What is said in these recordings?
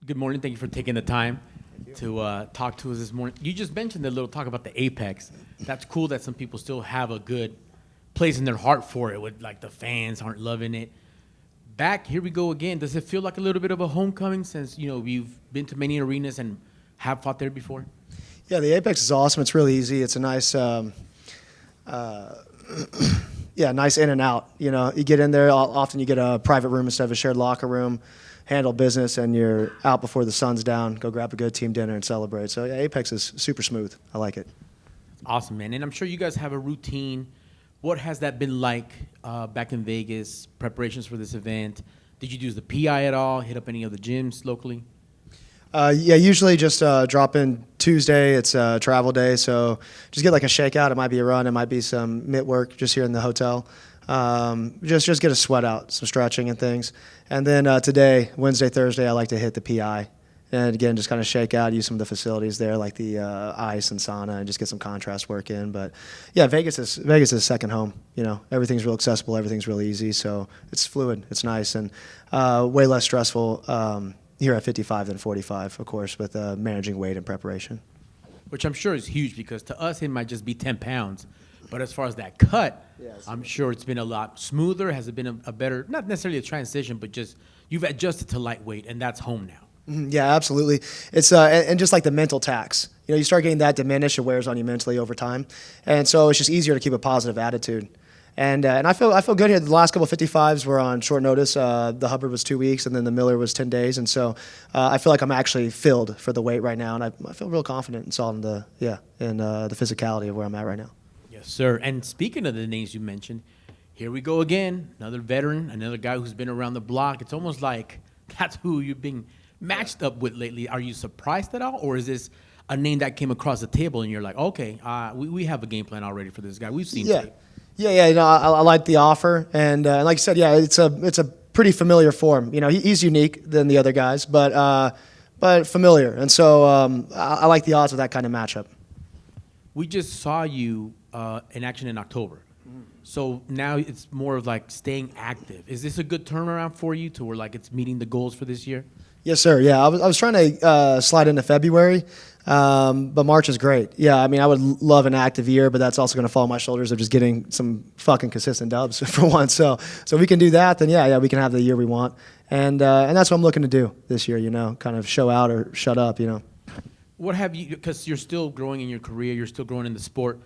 Good morning. Thank you for taking the time to talk to us this morning. You just mentioned a little talk about the Apex. That's cool that some people still have a good place in their heart for it, with like the fans aren't loving it. Back, here we go again. Does it feel like a little bit of a homecoming since, you've been to many arenas and have fought there before? Yeah, the Apex is awesome. It's really easy. It's a nice, nice in and out. You get in there, often you get a private room instead of a shared locker room, handle business, and you're out before the sun's down, go grab a good team dinner and celebrate. So, yeah, Apex is super smooth. I like it. Awesome, man. And I'm sure you guys have a routine. What has that been like back in Vegas, preparations for this event? Did you use the PI at all, hit up any of the gyms locally? Usually just drop in Tuesday. It's a travel day, so just get like a shakeout. It might be a run. It might be some mitt work just here in the hotel. Just get a sweat out, some stretching and things. And then today, Wednesday, Thursday, I like to hit the PI. And again, just kind of shake out, use some of the facilities there, like the ice and sauna, and just get some contrast work in. But yeah, Vegas is second home. Everything's real accessible, everything's really easy, so it's fluid, it's nice, and way less stressful here at 55 than 45, of course, with managing weight and preparation. Which I'm sure is huge, because to us it might just be 10 pounds. But as far as that cut, I'm sure it's been a lot smoother. Has it been a better, not necessarily a transition, but just you've adjusted to lightweight, and that's home now? Yeah, absolutely. It's and just like the mental tax, you start getting that diminished, it wears on you mentally over time, and so it's just easier to keep a positive attitude. And I feel good here. The last couple of 55s were on short notice. The Hubbard was 2 weeks, and then the Miller was 10 days, and so I feel like I'm actually filled for the weight right now, and I feel real confident in solving the physicality of where I'm at right now. Yes, sir. And speaking of the names you mentioned, here we go again. Another veteran, another guy who's been around the block. It's almost like that's who you've been matched up with lately. Are you surprised at all, or is this a name that came across the table and you're like, okay, we have a game plan already for this guy? We've seen tape. I like the offer, and like you said, it's a pretty familiar form. He's unique than the other guys, but familiar, and so I like the odds of that kind of matchup. We just saw you in action in October. So now it's more of like staying active. Is this a good turnaround for you to where like it's meeting the goals for this year? Yes, sir. Yeah, I was trying to slide into February, but March is great. Yeah, I mean, I would love an active year, but that's also going to fall on my shoulders of just getting some fucking consistent dubs for once. So we can do that, then we can have the year we want, and that's what I'm looking to do this year. Kind of show out or shut up. What have you? Because you're still growing in your career, you're still growing in the sport.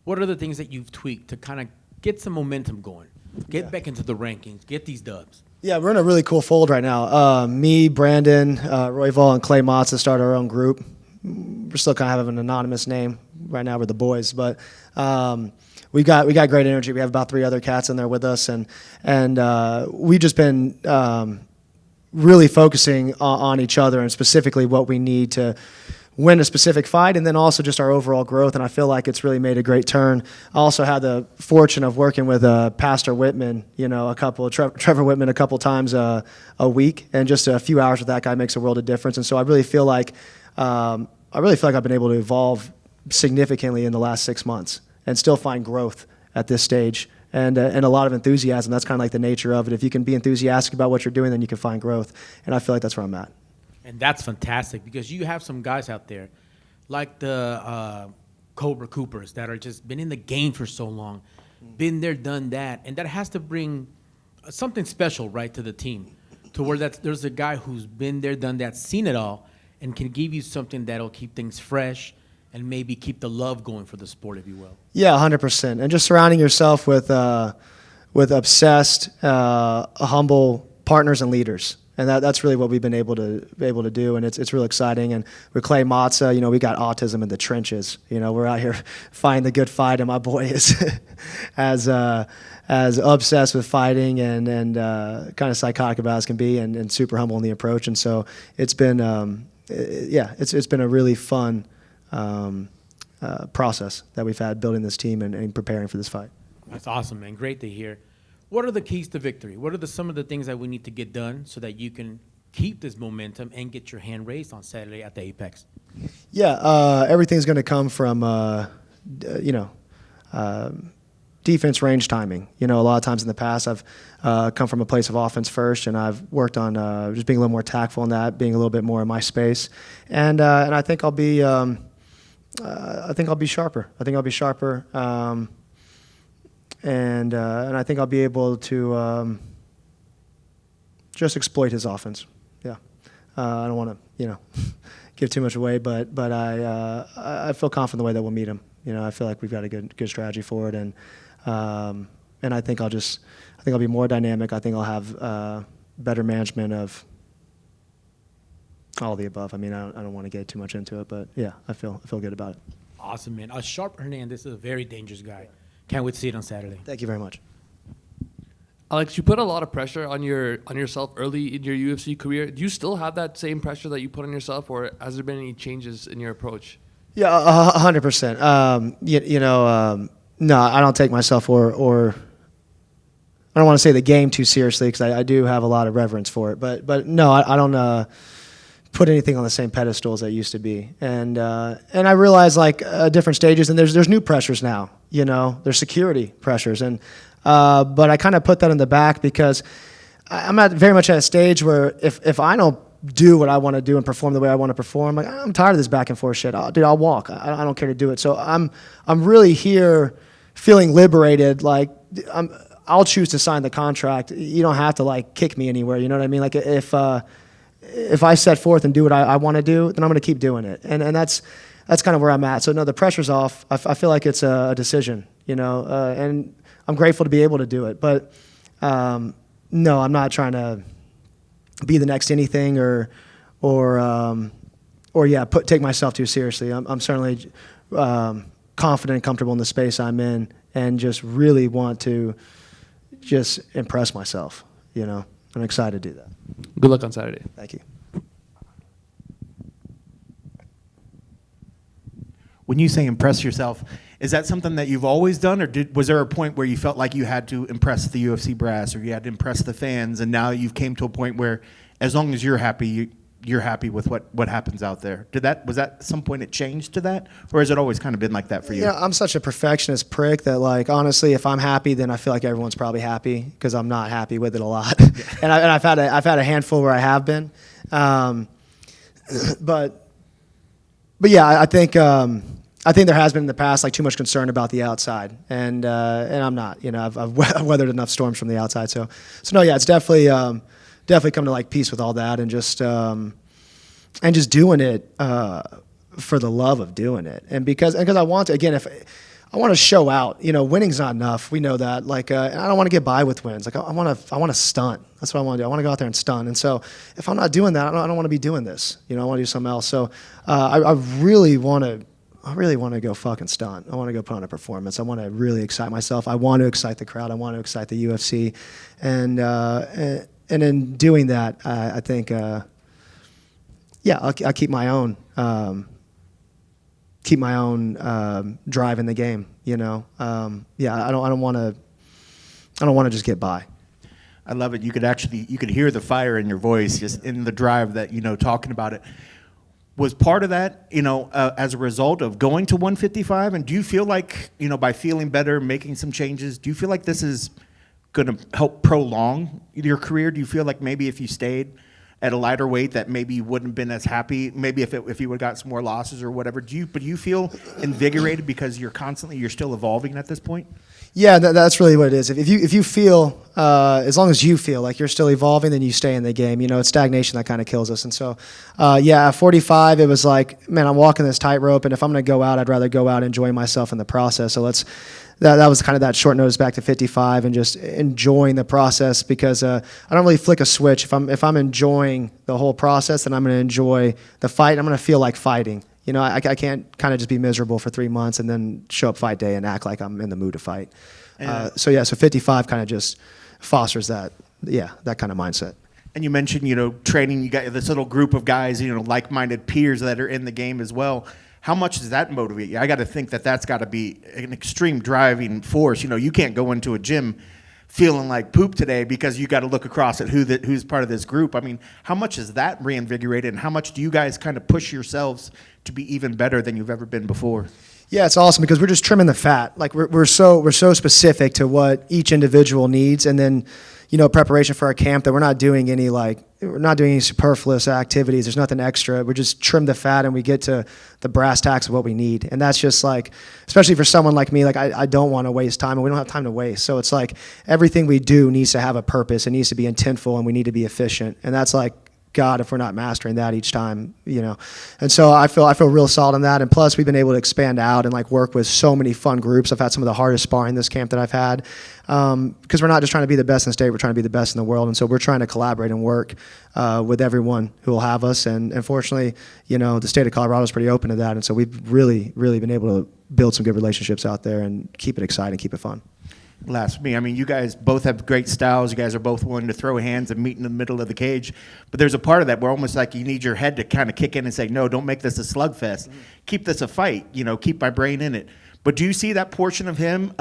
What are the things that you've tweaked to kind of get some momentum going, get back into the rankings, get these dubs? Yeah, we're in a really cool fold right now. Me, Brandon, Royval, and Clay Motza start our own group. We're still kind of having an anonymous name right now. We're the boys, but we got great energy. We have about 3 other cats in there with us, and we've just been really focusing on each other and specifically what we need to win a specific fight, and then also just our overall growth, and I feel like it's really made a great turn. I also had the fortune of working with Pastor Whitman, Trevor Whitman a couple times a week, and just a few hours with that guy makes a world of difference. And so I really feel like I've been able to evolve significantly in the last 6 months and still find growth at this stage. And a lot of enthusiasm. That's kind of like the nature of it. If you can be enthusiastic about what you're doing, then you can find growth, and I feel like that's where I'm at. And that's fantastic, because you have some guys out there like the Cobra Coopers that are just been in the game for so long, been there, done that, and that has to bring something special, right, to the team, to where there's a guy who's been there, done that, seen it all, and can give you something that'll keep things fresh and maybe keep the love going for the sport, if you will. Yeah, 100%. And just surrounding yourself with obsessed, humble partners and leaders. And that's really what we've been able to do, and it's real exciting. And with Clay Motza, we got autism in the trenches. We're out here fighting the good fight, and my boy is as obsessed with fighting and kind of psychotic about as can be, and super humble in the approach. And so it's been it's been a really fun process that we've had building this team and preparing for this fight. That's awesome, man. Great to hear. What are the keys to victory? What are some of the things that we need to get done so that you can keep this momentum and get your hand raised on Saturday at the Apex? Yeah, everything's going to come from, defense, range, timing. A lot of times in the past I've come from a place of offense first, and I've worked on just being a little more tactful in that, being a little bit more in my space, and I think I'll be sharper. And I think I'll be able to just exploit his offense. Yeah, I don't want to give too much away, but I feel confident the way that we'll meet him. I feel like we've got a good strategy for it, and I think I'll be more dynamic. I think I'll have better management of all the above. I mean, I don't want to get too much into it, but yeah, I feel good about it. Awesome, man. A sharp Hernandez is a very dangerous guy. Can't wait to see it on Saturday. Thank you very much. Alex, you put a lot of pressure on yourself early in your UFC career. Do you still have that same pressure that you put on yourself, or has there been any changes in your approach? Yeah, 100%. No, I don't take myself or I don't want to say the game too seriously, because I do have a lot of reverence for it. But no, I don't put anything on the same pedestal as I used to be. And I realize different stages, and there's new pressures now. There's security pressures, and but I kind of put that in the back because I'm very much at a stage where if I don't do what I want to do and perform the way I want to perform, I'm tired of this back and forth shit. I'll walk. I don't care to do it. So I'm really here feeling liberated. I'll choose to sign the contract. You don't have to kick me anywhere. You know what I mean? If I set forth and do what I want to do, then I'm going to keep doing it. And that's kind of where I'm at. So no, the pressure's off. I feel like it's a decision, and I'm grateful to be able to do it. But no, I'm not trying to be the next anything or take myself too seriously. I'm certainly confident and comfortable in the space I'm in, and just really want to just impress myself. I'm excited to do that. Good luck on Saturday. Thank you. When you say impress yourself, is that something that you've always done, or was there a point where you felt like you had to impress the UFC brass, or you had to impress the fans, and now you've came to a point where as long as you're happy, you're happy with what happens out there? Was that some point it changed to that, or has it always kind of been like that for you? Yeah, I'm such a perfectionist prick that honestly, if I'm happy, then I feel like everyone's probably happy, because I'm not happy with it a lot. Yeah. and I've had a handful where I have been, but yeah, I think there has been in the past too much concern about the outside, and I'm not. I've weathered enough storms from the outside, so no, yeah, it's definitely come to peace with all that, and just doing it for the love of doing it, and because I want to. Again, if I want to show out, winning's not enough. We know that. And I don't want to get by with wins. I want to stunt. That's what I want to do. I want to go out there and stunt. And so if I'm not doing that, I don't want to be doing this. I want to do something else. So I really want to go fucking stunt. I want to go put on a performance. I want to really excite myself. I want to excite the crowd. I want to excite the UFC, and in doing that, I think, I'll keep my own drive in the game. I don't want to just get by. I love it. You could hear the fire in your voice, just in the drive that talking about it. Was part of that, as a result of going to 155? And do you feel like, by feeling better, making some changes, do you feel like this is going to help prolong your career? Do you feel like maybe if you stayed at a lighter weight that maybe you wouldn't have been as happy, maybe if you would have got some more losses or whatever? Do you feel invigorated because you're still evolving at this point? Yeah, that's really what it is. If you feel, as long as you feel like you're still evolving, then you stay in the game. It's stagnation that kind of kills us. And so, at 45, it was like, man, I'm walking this tightrope, and if I'm going to go out, I'd rather go out enjoying myself in the process. So that was kind of that short notice back to 55, and just enjoying the process, because I don't really flick a switch. If I'm enjoying the whole process, then I'm going to enjoy the fight. I'm going to feel like fighting. I can't kind of just be miserable for 3 months and then show up fight day and act like I'm in the mood to fight. So 55 kind of just fosters that kind of mindset. And you mentioned, training, you got this little group of guys, like-minded peers that are in the game as well. How much does that motivate you? I got to think that's got to be an extreme driving force. You can't go into a gym feeling like poop today because you got to look across at who's part of this group. I mean, how much is that reinvigorated, and how much do you guys kind of push yourselves to be even better than you've ever been before? Yeah, it's awesome because we're just trimming the fat. Like we're so specific to what each individual needs, and then, preparation for our camp, that we're not doing any superfluous activities. There's nothing extra. We just trim the fat and we get to the brass tacks of what we need. And that's just like, especially for someone like me, like I don't want to waste time, and we don't have time to waste. So it's like everything we do needs to have a purpose. It needs to be intentful, and we need to be efficient. And that's like, God, if we're not mastering that each time, And so I feel real solid on that. And plus, we've been able to expand out and like work with so many fun groups. I've had some of the hardest sparring this camp that I've had, because we're not just trying to be the best in the state, we're trying to be the best in the world. And so we're trying to collaborate and work with everyone who will have us. And fortunately, the state of Colorado is pretty open to that. And so we've really been able to build some good relationships out there and keep it exciting, keep it fun. Last me, I mean, you guys both have great styles. You guys are both willing to throw hands and meet in the middle of the cage. But there's a part of that where almost like you need your head to kind of kick in and say, no, don't make this a slugfest. Keep this a fight, keep my brain in it. But do you see that portion of him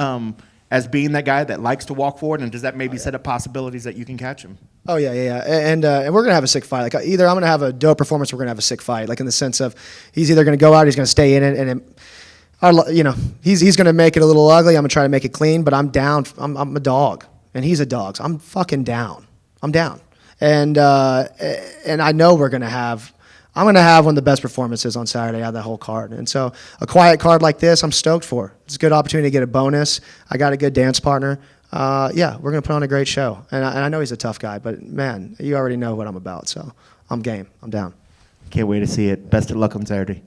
as being that guy that likes to walk forward? And does that maybe set up possibilities that you can catch him? Oh, yeah. And we're going to have a sick fight. Like either I'm going to have a dope performance or we're going to have a sick fight. Like in the sense of he's either going to go out, he's going to stay in it, and he's going to make it a little ugly. I'm going to try to make it clean, but I'm down. I'm a dog, and he's a dog. So I'm fucking down. I'm down. And I know I'm going to have one of the best performances on Saturday out of that whole card. And so a quiet card like this, I'm stoked for. It's a good opportunity to get a bonus. I got a good dance partner. We're going to put on a great show. And I know he's a tough guy, but man, you already know what I'm about. So I'm game. I'm down. Can't wait to see it. Best of luck on Saturday.